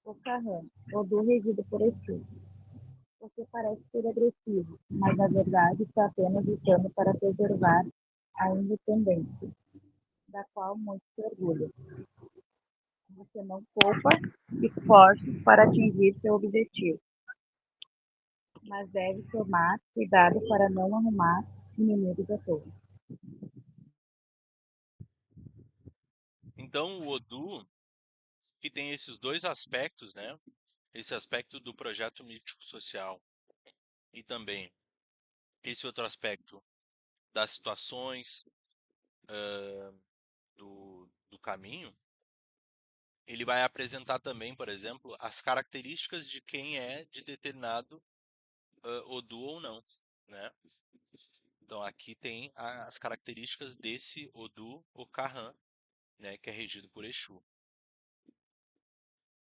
Ocarrã, Odu regido por Exu. Você parece ser agressivo, mas na verdade está apenas lutando para preservar a independência, da qual muito se orgulha. Você não poupa esforços para atingir seu objetivo, mas deve tomar cuidado para não arrumar inimigos à toa. Então, o Odu, que tem esses dois aspectos, né? Esse aspecto do projeto místico social e também esse outro aspecto das situações do caminho, ele vai apresentar também, por exemplo, as características de quem é de determinado Odu ou não, né? Então aqui tem as características desse Odu Ocarrã, né, que é regido por Exu.